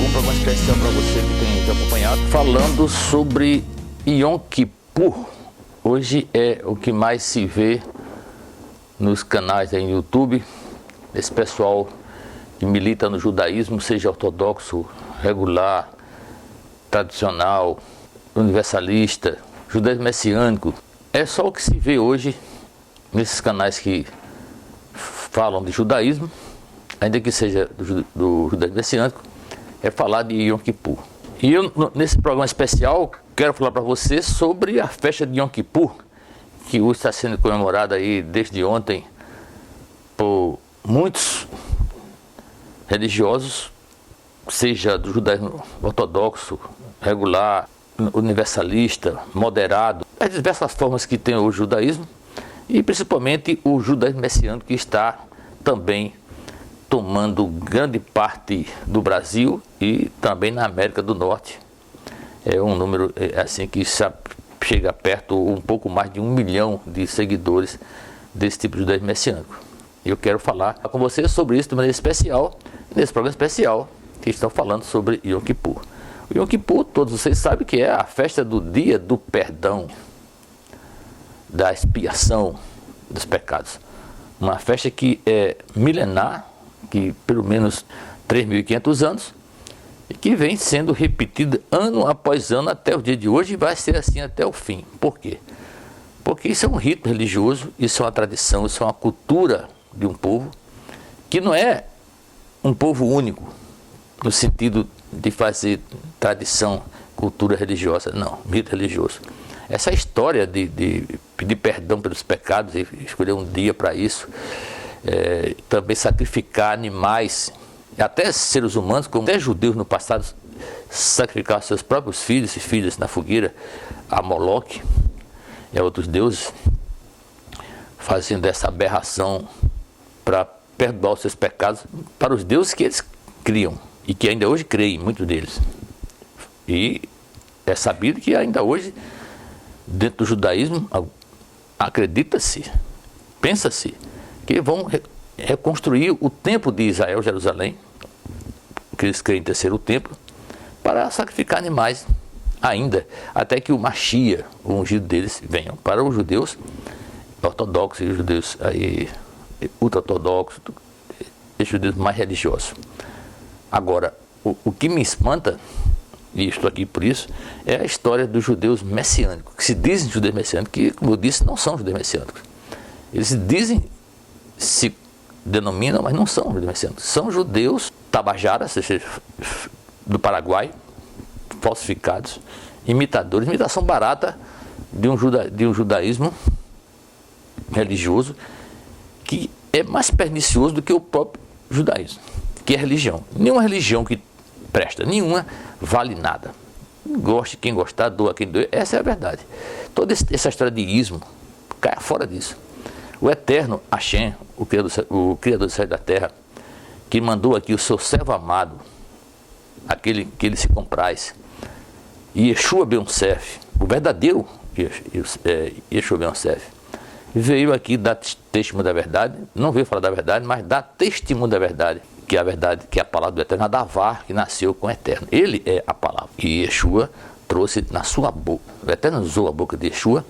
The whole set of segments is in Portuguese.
um programa especial para você que tem te acompanhado, falando sobre Yom Kippur. Hoje é o que mais se vê nos canais aí no YouTube, esse pessoal que milita no judaísmo, seja ortodoxo, regular, tradicional, universalista, judaísmo messiânico. É só o que se vê hoje nesses canais que falam de judaísmo, ainda que seja do judaísmo messiânico, é falar de Yom Kippur. E eu, nesse programa especial, quero falar para você sobre a festa de Yom Kippur, que hoje está sendo comemorada aí desde ontem por muitos religiosos, seja do judaísmo ortodoxo, regular, universalista, moderado, as diversas formas que tem o judaísmo, e principalmente o judaísmo messiânico, que está também tomando grande parte do Brasil e também na América do Norte. É um número assim que chega perto, um pouco mais de 1 milhão de seguidores desse tipo de judaísmo messiânico. Eu quero falar com você sobre isso de maneira especial, nesse programa especial que estão falando sobre Yom Kippur. O Yom Kippur, todos vocês sabem que é a festa do dia do perdão, da expiação dos pecados. Uma festa que é milenar, que pelo menos 3.500 anos, e que vem sendo repetida ano após ano até o dia de hoje, e vai ser assim até o fim. Por quê? Porque isso é um rito religioso, isso é uma tradição, isso é uma cultura de um povo, que não é um povo único, no sentido de fazer tradição, cultura religiosa, não, rito religioso. Essa história de pedir perdão pelos pecados e escolher um dia para isso, também sacrificar animais, até seres humanos, como até judeus no passado sacrificavam seus próprios filhos e filhas na fogueira a Moloque e a outros deuses, fazendo essa aberração para perdoar os seus pecados para os deuses que eles criam e que ainda hoje creem, muitos deles. E é sabido que ainda hoje, dentro do judaísmo, acredita-se, pensa-se, que vão reconstruir o templo de Israel, Jerusalém, que eles creem ter o templo, para sacrificar animais ainda, até que o Mashiach, o ungido deles, venham. Para os judeus ortodoxos e os judeus ultra-ortodoxos, e os judeus mais religiosos. Agora, o que me espanta, e estou aqui por isso, é a história dos judeus messiânicos, que se dizem judeus messiânicos, que, como eu disse, não são judeus messiânicos. Eles se denominam, mas não são judeus messiânicos. São judeus tabajaras, do Paraguai, falsificados, imitadores, imitação barata de um judaísmo religioso, que é mais pernicioso do que o próprio judaísmo, que é religião. Nenhuma religião que presta, nenhuma vale nada. Goste quem gostar, doa quem doer, essa é a verdade. Toda essa história de ismo, caia fora disso. O eterno Hashem, o Criador do céu e da terra, que mandou aqui o seu servo amado, aquele que ele se compraz, Yeshua Ben Yosef, o verdadeiro Yeshua Ben Yosef, veio aqui dar testemunho da verdade, não veio falar da verdade, mas dar testemunho da verdade, que é a palavra do eterno, a Davar, que nasceu com o eterno. Ele é a palavra. E Yeshua trouxe na sua boca, o eterno usou a boca de Yeshua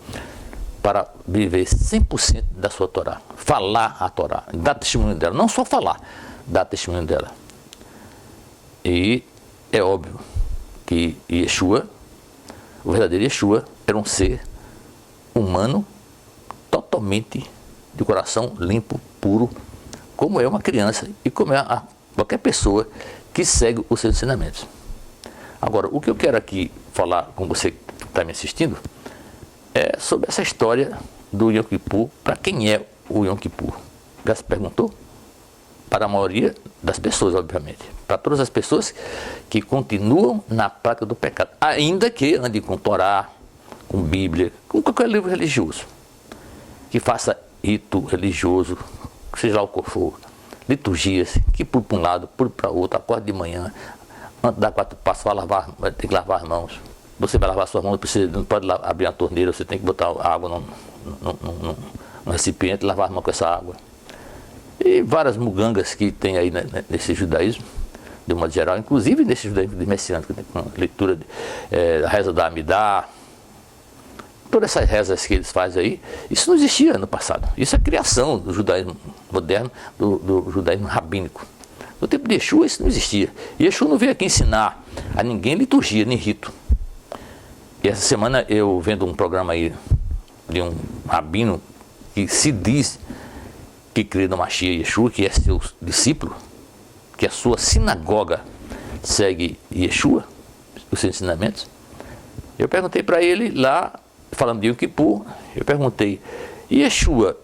para viver 100% da sua Torá, falar a Torá, dar testemunho dela, não só falar, dar testemunho dela. E é óbvio que Yeshua, o verdadeiro Yeshua, era um ser humano totalmente de coração limpo, puro, como é uma criança e como é qualquer pessoa que segue os seus ensinamentos. Agora, o que eu quero aqui falar com você que está me assistindo é sobre essa história do Yom Kippur. Para quem é o Yom Kippur? Já se perguntou? Para a maioria das pessoas, obviamente. Para todas as pessoas que continuam na prática do pecado, ainda que andem com Torá, com Bíblia, com qualquer livro religioso, que faça rito religioso, seja lá o que for, liturgias, que pule para um lado, pule para outro, acorde de manhã, antes de dar 4 passos, vai ter que lavar as mãos. Você vai lavar suas mãos, não pode abrir a torneira, você tem que botar água no recipiente e lavar as mãos com essa água. E várias mugangas que tem aí nesse judaísmo, de modo geral, inclusive nesse judaísmo messiânico, né, com a leitura da reza da Amidá, todas essas rezas que eles fazem aí, isso não existia no passado. Isso é criação do judaísmo moderno, do judaísmo rabínico. No tempo de Yeshua isso não existia. E Yeshua não veio aqui ensinar a ninguém liturgia, nem rito. E essa semana eu vendo um programa aí de um rabino que se diz que crê no Mashiach Yeshua, que é seu discípulo, que a sua sinagoga segue Yeshua, os seus ensinamentos. Eu perguntei para ele lá, falando de Yom Kippur, eu perguntei, Yeshua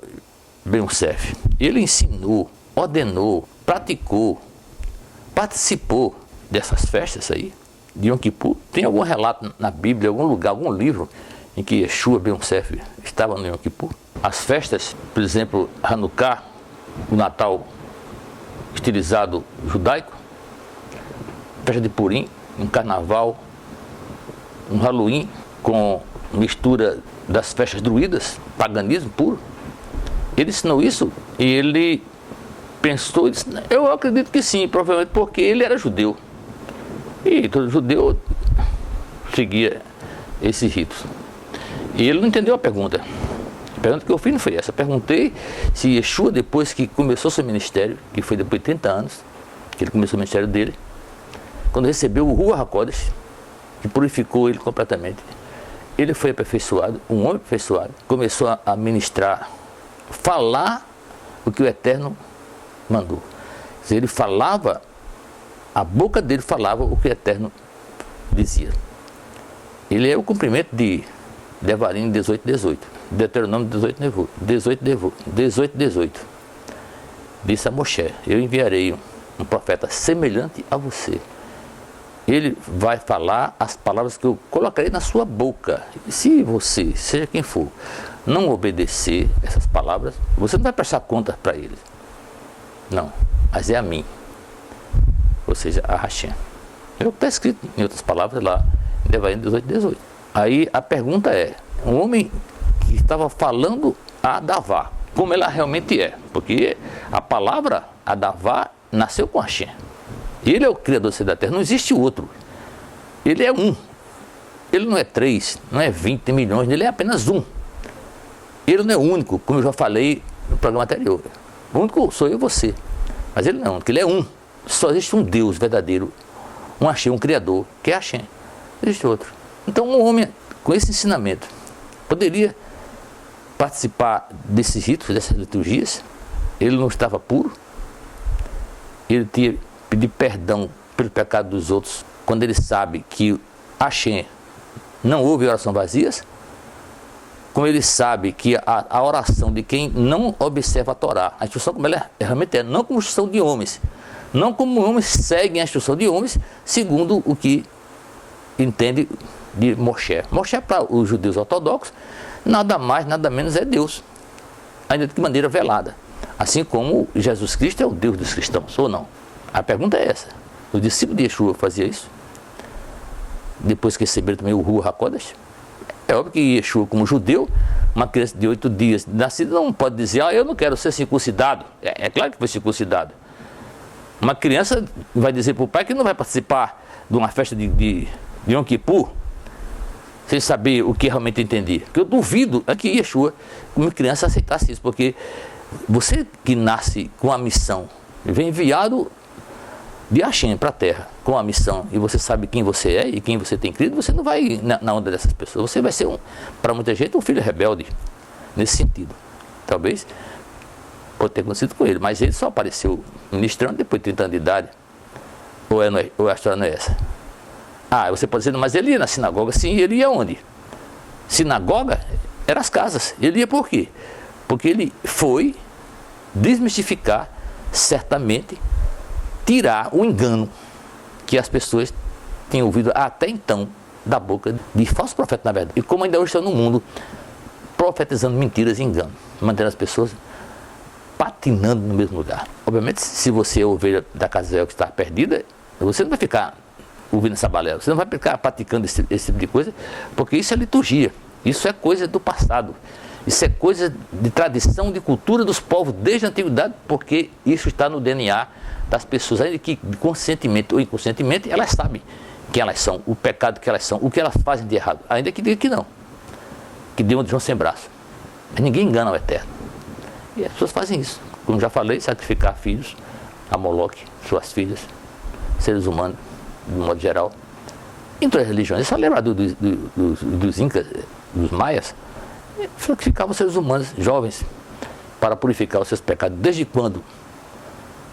Ben Yosef, ele ensinou, ordenou, praticou, participou dessas festas aí, de Yom Kippur? Tem algum relato na Bíblia, algum lugar, algum livro em que Yeshua Ben Yosef estava no Yom Kippur? As festas, por exemplo, Hanukkah, o Natal estilizado judaico, festa de Purim, um carnaval, um Halloween com mistura das festas druidas, paganismo puro. Ele ensinou isso e ele pensou, disse, eu acredito que sim, provavelmente porque ele era judeu. E todo judeu seguia esses ritos. E ele não entendeu a pergunta. A pergunta que eu fiz não foi essa. Eu perguntei se Yeshua, depois que começou seu ministério, que foi depois de 30 anos, que ele começou o ministério dele, quando recebeu o Ruach HaKodesh, que purificou ele completamente, ele foi aperfeiçoado, um homem aperfeiçoado, começou a ministrar, falar o que o Eterno mandou. Quer dizer, ele falava, a boca dele falava o que o Eterno dizia. Ele é o cumprimento de Devarim 18:18, Deuteronômio 18:18. Disse a Moshe, eu enviarei um profeta semelhante a você. Ele vai falar as palavras que eu colocarei na sua boca. E se você, seja quem for, não obedecer essas palavras, você não vai prestar conta para ele. Não, mas é a mim. Ou seja, a Hashem. É o que está escrito em outras palavras lá, em Devarim 18:18. Aí a pergunta é, um homem que estava falando a Adavá, como ela realmente é, porque a palavra Adavá nasceu com Hashem. Ele é o Criador do céu e da terra, não existe outro. Ele é um. Ele não é 3, não é 20 milhões, ele é apenas um. Ele não é único, como eu já falei no programa anterior. O único sou eu e você. Mas ele não é único, ele é um. Só existe um Deus verdadeiro, um Hashem, um Criador, que é Hashem. Não existe outro. Então um homem com esse ensinamento poderia participar desses ritos, dessas liturgias. Ele não estava puro. Ele tinha pedir perdão pelo pecado dos outros, quando ele sabe que Hashem não ouve oração vazias, como ele sabe que a oração de quem não observa a Torá, a instrução como ela realmente é, não como instrução de homens, não como homens seguem a instrução de homens, segundo o que entende de Moshe. Moshe, para os judeus ortodoxos, nada mais, nada menos é Deus, ainda de maneira velada, assim como Jesus Cristo é o Deus dos cristãos, ou não? A pergunta é essa. O discípulo de Yeshua fazia isso? Depois que receberam também o Ruach HaKodesh? É óbvio que Yeshua, como judeu, uma criança de 8 dias de nascida não pode dizer, eu não quero ser circuncidado. É claro que foi circuncidado. Uma criança vai dizer para o pai que não vai participar de uma festa de Yom Kippur, sem saber o que realmente entendia. Porque eu duvido que Yeshua, como criança, aceitasse isso, porque você que nasce com a missão, vem enviado de Hashem para a terra com a missão, e você sabe quem você é e quem você tem crido, você não vai na onda dessas pessoas. Você vai ser, para muita gente, um filho rebelde nesse sentido. Talvez pode ter acontecido com ele, mas ele só apareceu ministrando depois de 30 anos de idade. Ou a história não é essa? Você pode dizer, mas ele ia na sinagoga. Sim, ele ia onde? Sinagoga eram as casas. Ele ia por quê? Porque ele foi desmistificar, certamente, tirar o engano que as pessoas tinham ouvido até então da boca de falsos profetas, na verdade. E como ainda hoje estão no mundo profetizando mentiras e engano, mantendo as pessoas patinando no mesmo lugar. Obviamente, se você é ovelha da casa de Israel que está perdida, você não vai ficar ouvindo essa balela, você não vai ficar praticando esse tipo de coisa, porque isso é liturgia, isso é coisa do passado. Isso é coisa de tradição, de cultura dos povos desde a antiguidade, porque isso está no DNA das pessoas, ainda que conscientemente ou inconscientemente, elas sabem quem elas são, o pecado que elas são, o que elas fazem de errado, ainda que diga que não, que dê um sem braço. Mas ninguém engana o Eterno. E as pessoas fazem isso, como já falei, sacrificar filhos a Moloque, suas filhas, seres humanos, de modo geral. Em todas as religiões, é só lembrar dos incas, dos maias, sacrificavam seres humanos jovens para purificar os seus pecados. Desde quando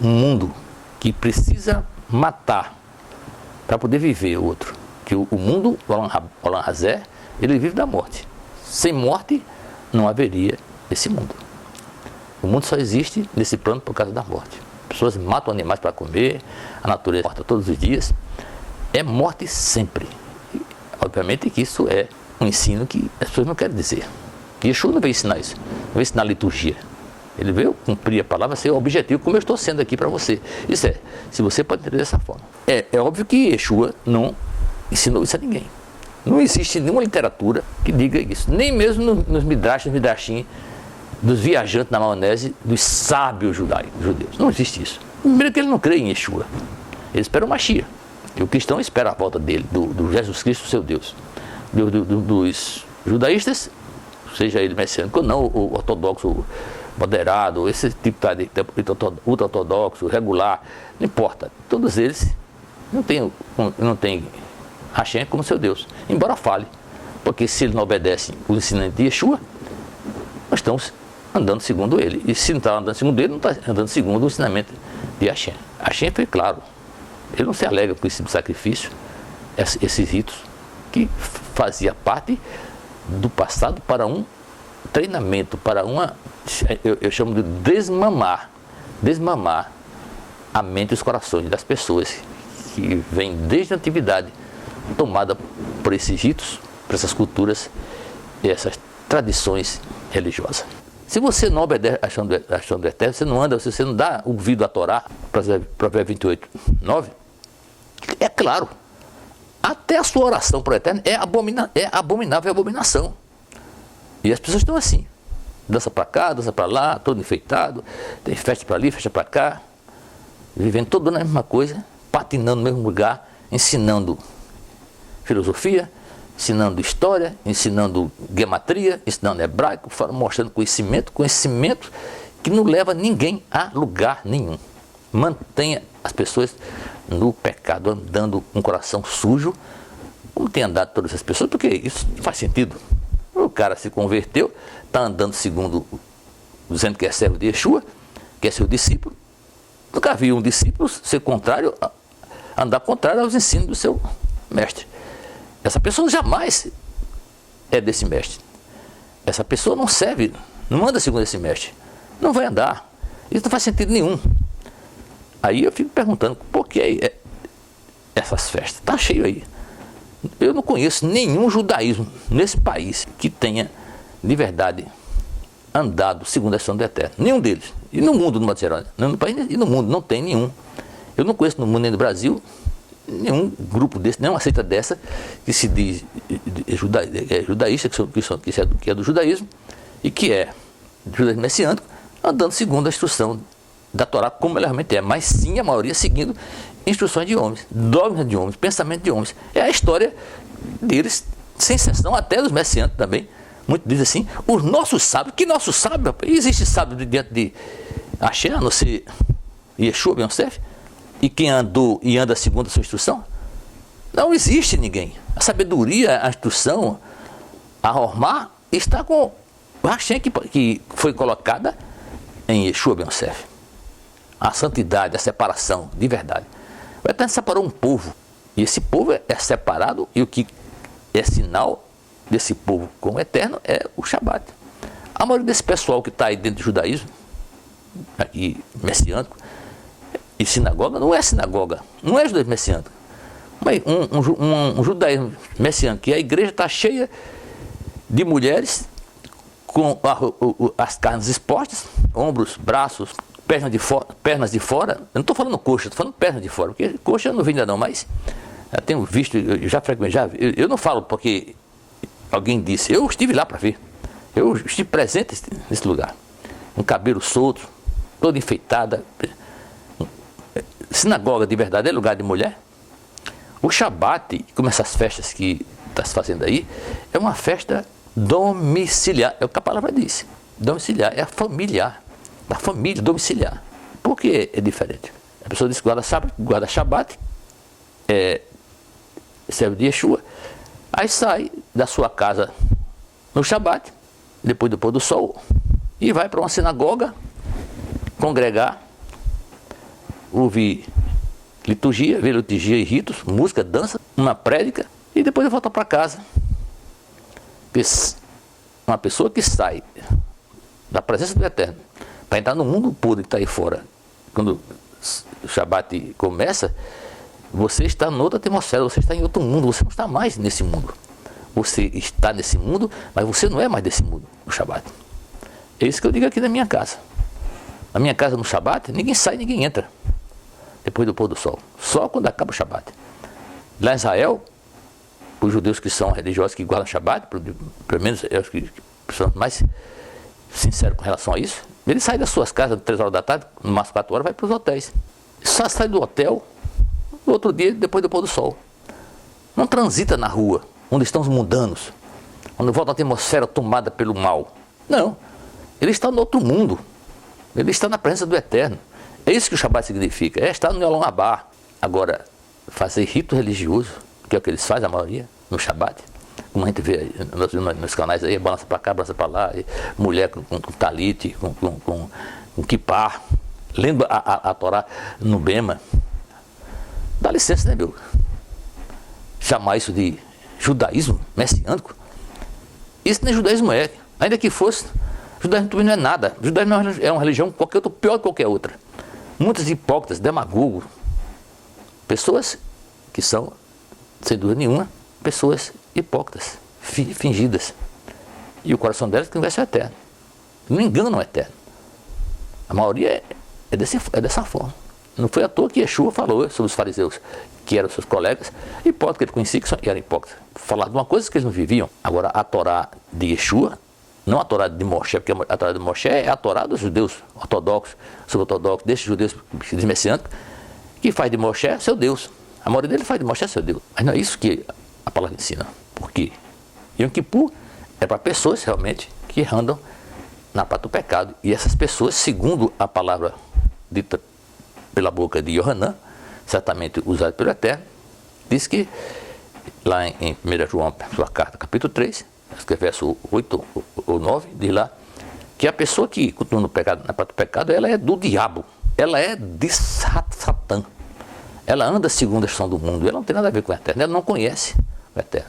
um mundo que precisa matar para poder viver outro, que o mundo, o Olam Hazé, ele vive da morte. Sem morte não haveria esse mundo. O mundo só existe nesse plano por causa da morte. Pessoas matam animais para comer, a natureza morta todos os dias. É morte sempre. E, obviamente que isso é um ensino que as pessoas não querem dizer. Yeshua não veio ensinar isso, não veio ensinar liturgia. Ele veio cumprir a palavra, ser o objetivo, como eu estou sendo aqui para você. Isso é, se você pode entender dessa forma. É óbvio que Yeshua não ensinou isso a ninguém. Não existe nenhuma literatura que diga isso. Nem mesmo nos midrashim, dos viajantes na maionese, dos sábios judeus. Não existe isso. Primeiro que ele não crê em Yeshua. Ele espera o Mashiach. E o cristão espera a volta dele, do Jesus Cristo, seu Deus. Dos judaístas, seja ele messiânico ou não, o ortodoxo, o moderado, esse tipo de ultra-ortodoxo, regular, não importa. Todos eles não têm Hashem como seu Deus, embora fale. Porque se ele não obedece os ensinamentos de Yeshua, nós estamos andando segundo ele. E se não está andando segundo ele, não está andando segundo o ensinamento de Hashem. Hashem foi claro. Ele não se alega com esse sacrifício, esses ritos, que fazia parte do passado para um treinamento, para eu chamo de desmamar a mente e os corações das pessoas que vêm desde a antiguidade tomada por esses ritos, por essas culturas e essas tradições religiosas. Se você não obedece a ação do Eterno, você não anda, se você não dá ouvido à Torá, Provérbios 28, 9, é claro, até a sua oração para o Eterno é abominável, é abominação. E as pessoas estão assim, dança para cá, dança para lá, todo enfeitado, tem festa para ali, festa para cá, vivendo todo na mesma coisa, patinando no mesmo lugar, ensinando filosofia, ensinando história, ensinando gematria, ensinando hebraico, mostrando conhecimento que não leva ninguém a lugar nenhum. Mantenha as pessoas no pecado, andando com o coração sujo, como tem andado todas as pessoas, porque isso não faz sentido. O cara se converteu, está andando segundo, dizendo que é servo de Yeshua, que é seu discípulo. Nunca vi um discípulo ser contrário, andar contrário aos ensinos do seu mestre. Essa pessoa jamais é desse mestre. Essa pessoa não serve, não anda segundo esse mestre. Não vai andar. Isso não faz sentido nenhum. Aí eu fico perguntando, por que essas festas? Está cheio aí. Eu não conheço nenhum judaísmo nesse país que tenha, de verdade, andado segundo a ação do Eterno. Nenhum deles. E no mundo, no modo geral. No país e no mundo, não tem nenhum. Eu não conheço no mundo nem no Brasil nenhum grupo desse, nenhuma seita dessa que se diz judaísta, que é do judaísmo e que é judaísmo messiânico, andando segundo a instrução da Torá, como ela realmente é, mas sim a maioria seguindo instruções de homens, dogmas de homens, pensamento de homens. É a história deles, sem exceção, até dos messiânicos também. Muitos dizem assim, os nossos sábios, que nossos sábios? Existe sábio diante de Hashem, a não ser Yeshua Ben Yosef? E quem andou e anda segundo a sua instrução? Não existe ninguém. A sabedoria, a instrução, a Hormá, está com Hashem que foi colocada em Yeshua Ben Yosef. A santidade, a separação, de verdade. O Eterno separou um povo. E esse povo é separado, e o que é sinal desse povo com o Eterno é o Shabat. A maioria desse pessoal que está aí dentro do judaísmo, aqui messiânico, e sinagoga, não é sinagoga, não é judaísmo messiânico. Mas um judaísmo messiânico, que a igreja está cheia de mulheres com as carnes expostas, ombros, braços, pernas de fora. Eu não estou falando coxa, estou falando pernas de fora, porque coxa eu não vi ainda não, mas eu tenho visto, eu já frequentei, eu não falo porque alguém disse, eu estive lá para ver. Eu estive presente nesse lugar. Um cabelo solto, toda enfeitada. Sinagoga de verdade é lugar de mulher? O Shabat, como essas festas que está se fazendo aí, é uma festa domiciliar. É o que a palavra diz. Domiciliar, é a familiar. Da família, domiciliar. Por que é diferente? A pessoa diz que guarda Shabat, serve de Yeshua, aí sai da sua casa no Shabat, depois do pôr do sol, e vai para uma sinagoga, congregar, ouvir liturgia, ver liturgia e ritos, música, dança, uma prédica, e depois volta para casa. Uma pessoa que sai da presença do Eterno para entrar no mundo puro que está aí fora, quando o Shabat começa, você está em outra atmosfera, você está em outro mundo, você não está mais nesse mundo. Você está nesse mundo, mas você não é mais desse mundo no Shabat. É isso que eu digo aqui na minha casa. Na minha casa no Shabat, ninguém sai, ninguém entra depois do pôr do sol. Só quando acaba o Shabat. Lá em Israel, os judeus que são religiosos, que guardam Shabat, pelo menos eu acho que são mais sinceros com relação a isso, eles saem das suas casas às 3 horas da tarde, no máximo 4 horas, vai para os hotéis. Só sai do hotel no outro dia, depois do pôr do sol. Não transita na rua, onde estão os mundanos, onde volta a atmosfera tomada pelo mal. Não. Ele está no outro mundo. Ele está na presença do Eterno. É isso que o Shabat significa. É estar no Yom Abá. Agora, fazer rito religioso, que é o que eles fazem, a maioria, no Shabat, como a gente vê nos canais aí, balança para cá, balança para lá, mulher com talite, com kippah, lendo a Torá no Bema. Dá licença, né, meu? Chamar isso de judaísmo messiânico? Isso nem judaísmo é. Ainda que fosse, judaísmo também não é nada. Judaísmo é uma religião qualquer outra, pior que qualquer outra. Muitos hipócritas, demagogos, pessoas que são, sem dúvida nenhuma, pessoas hipócritas, fingidas. E o coração delas que não vai ser eterno. Não enganam o Eterno. A maioria é dessa forma. Não foi à toa que Yeshua falou sobre os fariseus, que eram seus colegas, hipócritas que ele conhecia, que eram hipócritas. Falar de uma coisa que eles não viviam. Agora, a Torá de Yeshua, não a Torá de Moshe, porque a Torá de Moshe é a Torá dos judeus ortodoxos, subortodoxos, desses judeus messiânicos, que faz de Moshe seu Deus. A maioria dele faz de Moshe seu Deus. Mas não é isso que a palavra ensina. Por quê? Yom Kippur é para pessoas realmente que andam na prática do pecado. E essas pessoas, segundo a palavra dita pela boca de Yohanan, certamente usada pelo Eterno, diz que, lá em 1 João, sua carta, capítulo 3, verso 8 ou 9, diz lá, que a pessoa que continua no pecado, na prática do pecado, ela é do diabo, ela é de Satã, ela anda segundo a ação do mundo, ela não tem nada a ver com o Eterno, ela não conhece o Eterno,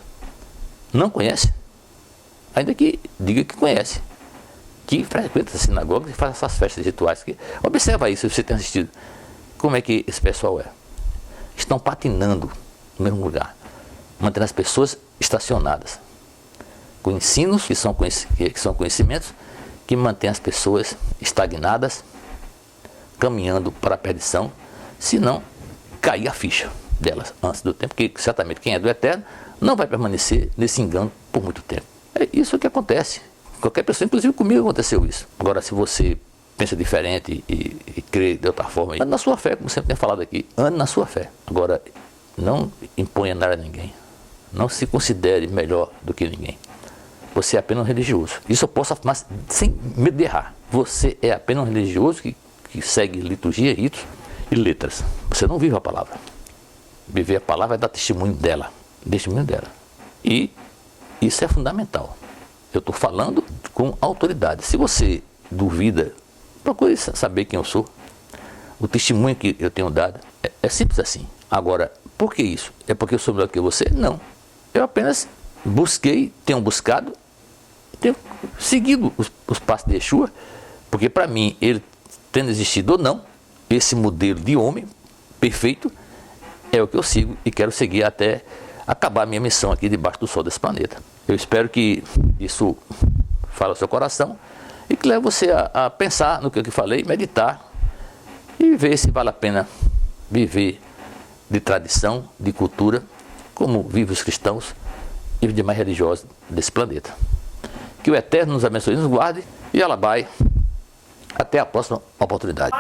não conhece, ainda que diga que conhece, que frequenta as sinagogas e faz essas festas rituais. Observa isso, se você tem assistido. Como é que esse pessoal é? Estão patinando no mesmo lugar, mantendo as pessoas estacionadas, com ensinos que são conhecimentos que mantêm as pessoas estagnadas, caminhando para a perdição, se não cair a ficha delas antes do tempo, porque certamente quem é do Eterno não vai permanecer nesse engano por muito tempo. É isso que acontece. Qualquer pessoa, inclusive comigo, aconteceu isso. Agora, se você pensa diferente e crê de outra forma, ande na sua fé, como sempre tenho falado aqui, ande na sua fé. Agora, não imponha nada a ninguém. Não se considere melhor do que ninguém. Você é apenas um religioso. Isso eu posso afirmar sem medo de errar. Você é apenas um religioso que segue liturgia, ritos e letras. Você não vive a palavra. Viver a palavra é dar testemunho dela. Testemunho dela. E isso é fundamental. Eu estou falando com autoridade. Se você duvida, procure saber quem eu sou. O testemunho que eu tenho dado é simples assim. Agora, por que isso? É porque eu sou melhor que você? Não. Eu apenas busquei, tenho buscado, tenho seguido os passos de Yeshua, porque para mim, ele tendo existido ou não, esse modelo de homem perfeito é o que eu sigo e quero seguir até acabar a minha missão aqui debaixo do sol desse planeta. Eu espero que isso fale ao seu coração e que leve você a pensar no que eu falei, meditar e ver se vale a pena viver de tradição, de cultura, como vivem os cristãos e os demais religiosos desse planeta. Que o Eterno nos abençoe e nos guarde. E ela vai. Até a próxima oportunidade.